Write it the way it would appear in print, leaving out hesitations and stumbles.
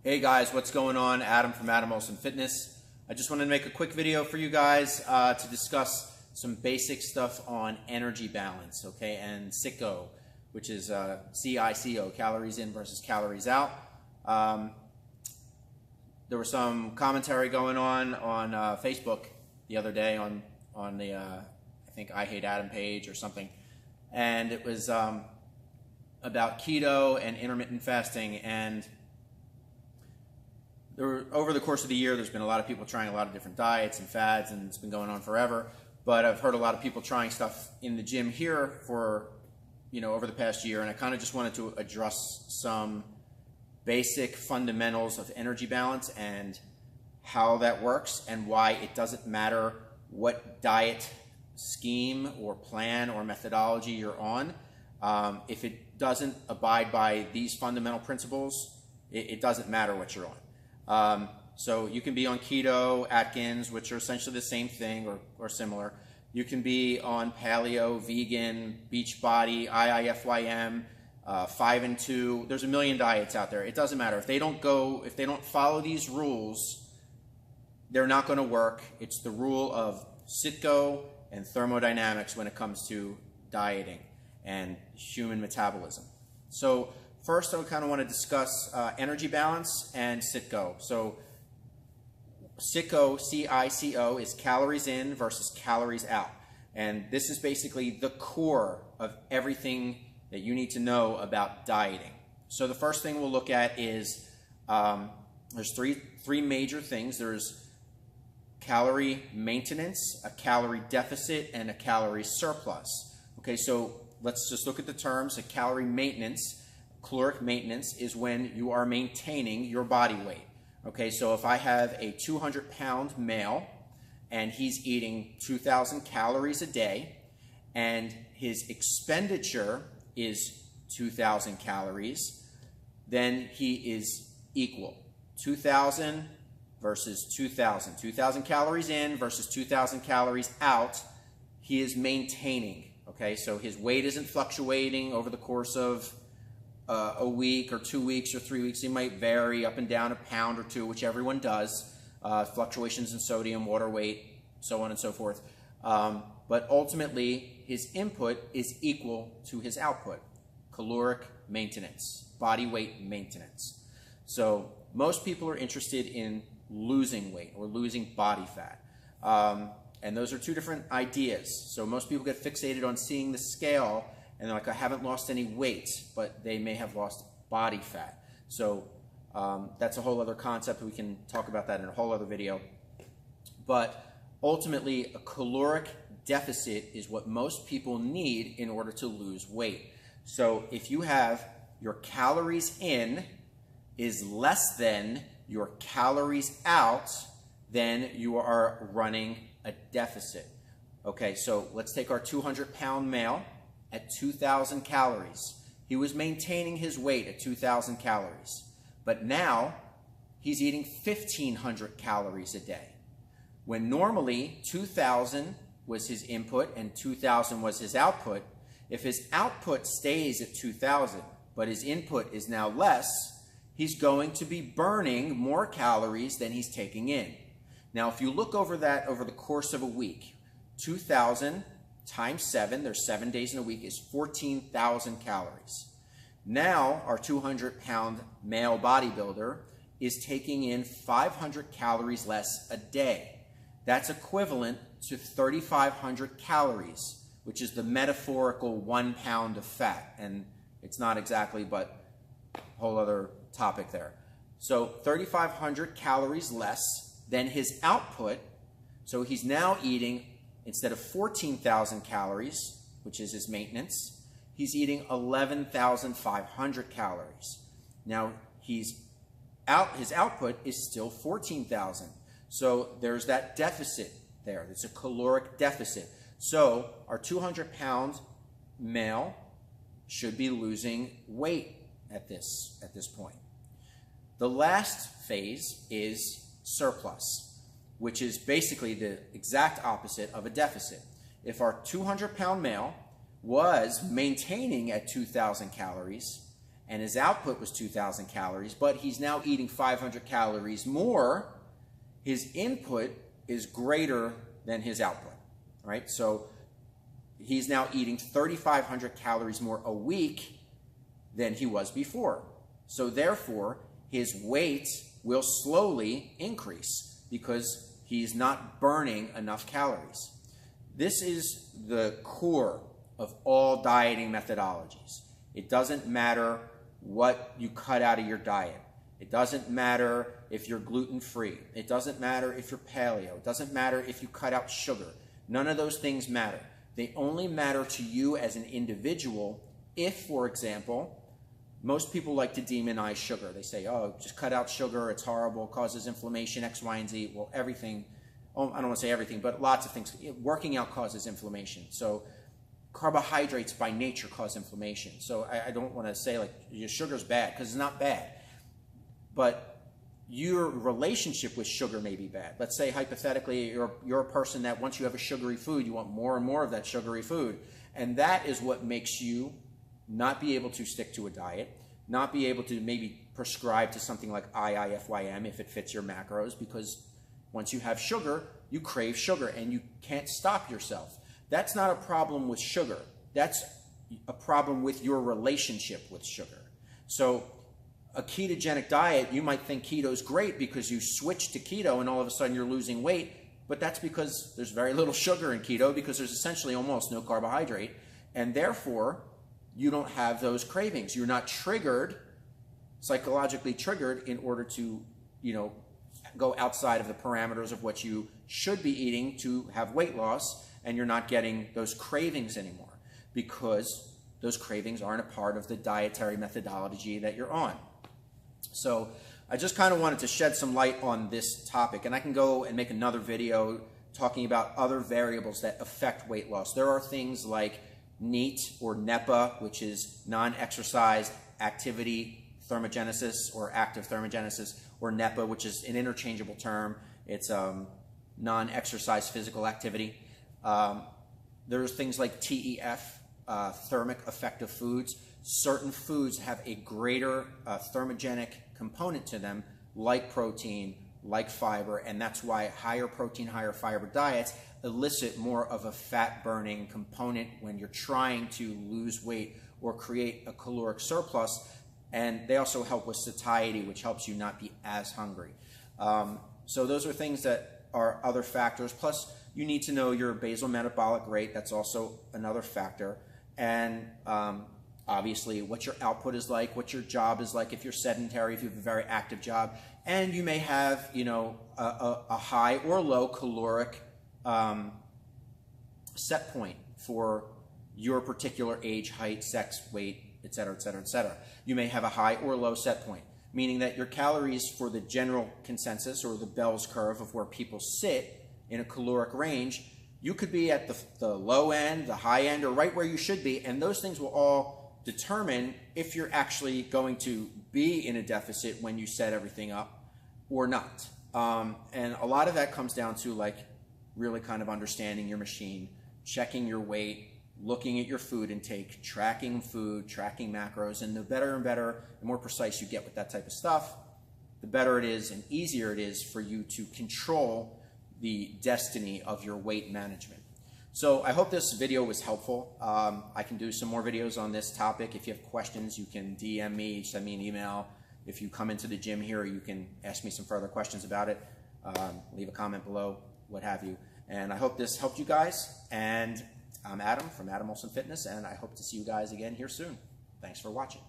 Hey guys, what's going on? Adam from Adam Olson Fitness. I just wanted to make a quick video for you guys to discuss some basic stuff on energy balance, okay, and Cico, which is CICO, calories in versus calories out. There was some commentary going on Facebook the other day on the I think I Hate Adam page or something, and it was about keto and intermittent fasting. And over the course of the year, there's been a lot of people trying a lot of different diets and fads, and it's been going on forever. But I've heard a lot of people trying stuff in the gym here for, over the past year, and I kind of just wanted to address some basic fundamentals of energy balance and how that works and why it doesn't matter what diet scheme or plan or methodology you're on. If it doesn't abide by these fundamental principles, it doesn't matter what you're on. So you can be on keto, Atkins, which are essentially the same thing or similar. You can be on paleo, vegan, Beachbody, IIFYM, 5 and 2. There's a million diets out there. It doesn't matter. If they don't follow these rules, they're not going to work. It's the rule of Cico and thermodynamics when it comes to dieting and human metabolism. So first, I kind of want to discuss energy balance and Cico. So Cico, C-I-C-O, is calories in versus calories out. And this is basically the core of everything that you need to know about dieting. So the first thing we'll look at is there's three major things. There's calorie maintenance, a calorie deficit, and a calorie surplus. Okay, so let's just look at the terms. A calorie maintenance, caloric maintenance, is when you are maintaining your body weight. Okay, so if I have a 200-pound male and he's eating 2,000 calories a day and his expenditure is 2,000 calories, then he is equal. 2,000 versus 2,000. 2,000 calories in versus 2,000 calories out, he is maintaining. Okay, so his weight isn't fluctuating over the course of a week or 2 weeks or 3 weeks. He might vary up and down a pound or two, which everyone does. Fluctuations in sodium, water weight, so on and so forth. But ultimately, his input is equal to his output. Caloric maintenance, body weight maintenance. So most people are interested in losing weight or losing body fat. And those are two different ideas. So most people get fixated on seeing the scale and they're like, I haven't lost any weight, but they may have lost body fat. So that's a whole other concept. We can talk about that in a whole other video. But ultimately, a caloric deficit is what most people need in order to lose weight. So if you have your calories in is less than your calories out, then you are running a deficit. Okay, so let's take our 200-pound male at 2,000 calories. He was maintaining his weight at 2,000 calories, but now he's eating 1,500 calories a day. When normally 2,000 was his input and 2,000 was his output, if his output stays at 2,000, but his input is now less, he's going to be burning more calories than he's taking in. Now, if you look over that over the course of a week, 2,000 times 7, there's 7 days in a week, is 14,000 calories. Now, our 200-pound male bodybuilder is taking in 500 calories less a day. That's equivalent to 3,500 calories, which is the metaphorical 1 pound of fat. And it's not exactly, but a whole other topic there. So 3,500 calories less than his output. So he's now eating, instead of 14,000 calories, which is his maintenance, he's eating 11,500 calories. Now his output is still 14,000. So there's that deficit there. It's a caloric deficit. So our 200-pound male should be losing weight at this point. The last phase is surplus, which is basically the exact opposite of a deficit. If our 200-pound male was maintaining at 2,000 calories and his output was 2,000 calories, but he's now eating 500 calories more, his input is greater than his output, right? So he's now eating 3,500 calories more a week than he was before. So therefore, his weight will slowly increase because he's not burning enough calories. This is the core of all dieting methodologies. It doesn't matter what you cut out of your diet. It doesn't matter if you're gluten-free. It doesn't matter if you're paleo. It doesn't matter if you cut out sugar. None of those things matter. They only matter to you as an individual if, for example, most people like to demonize sugar. They say, oh, just cut out sugar, it's horrible, causes inflammation, X, Y, and Z. Well, everything, oh, I don't want to say everything, but lots of things. Working out causes inflammation. So carbohydrates by nature cause inflammation. So I don't want to say like your sugar's bad, because it's not bad. But your relationship with sugar may be bad. Let's say hypothetically you're a person that once you have a sugary food, you want more and more of that sugary food. And that is what makes you not be able to stick to a diet, not be able to maybe prescribe to something like IIFYM if it fits your macros, because once you have sugar, you crave sugar and you can't stop yourself. That's not a problem with sugar. That's a problem with your relationship with sugar. So a ketogenic diet, you might think keto is great because you switch to keto and all of a sudden you're losing weight, but that's because there's very little sugar in keto because there's essentially almost no carbohydrate, and therefore you don't have those cravings. You're not triggered, psychologically triggered, in order to, go outside of the parameters of what you should be eating to have weight loss, and you're not getting those cravings anymore because those cravings aren't a part of the dietary methodology that you're on. So I just kind of wanted to shed some light on this topic, and I can go and make another video talking about other variables that affect weight loss. There are things like NEAT or NEPA, which is non-exercise activity thermogenesis or active thermogenesis, or NEPA, which is an interchangeable term. It's non-exercise physical activity. There's things like TEF, thermic effective foods. Certain foods have a greater thermogenic component to them, like protein, like fiber, and that's why higher protein, higher fiber diets elicit more of a fat-burning component when you're trying to lose weight or create a caloric surplus, and they also help with satiety, which helps you not be as hungry. So those are things that are other factors. Plus, you need to know your basal metabolic rate. That's also another factor. And obviously, what your output is like, what your job is like, if you're sedentary, if you have a very active job. And you may have, a high or low caloric set point for your particular age, height, sex, weight, etc., etc., etc. You may have a high or low set point, meaning that your calories for the general consensus or the Bell's curve of where people sit in a caloric range, you could be at the low end, the high end, or right where you should be, and those things will all determine if you're actually going to be in a deficit when you set everything up or not. And a lot of that comes down to like really kind of understanding your machine, checking your weight, looking at your food intake, tracking food, tracking macros, and the better and better and more precise you get with that type of stuff, the better it is and easier it is for you to control the destiny of your weight management. So I hope this video was helpful. I can do some more videos on this topic. If you have questions, you can DM me, send me an email. If you come into the gym here, you can ask me some further questions about it. Leave a comment below, what have you. And I hope this helped you guys. And I'm Adam from Adam Olson Fitness, and I hope to see you guys again here soon. Thanks for watching.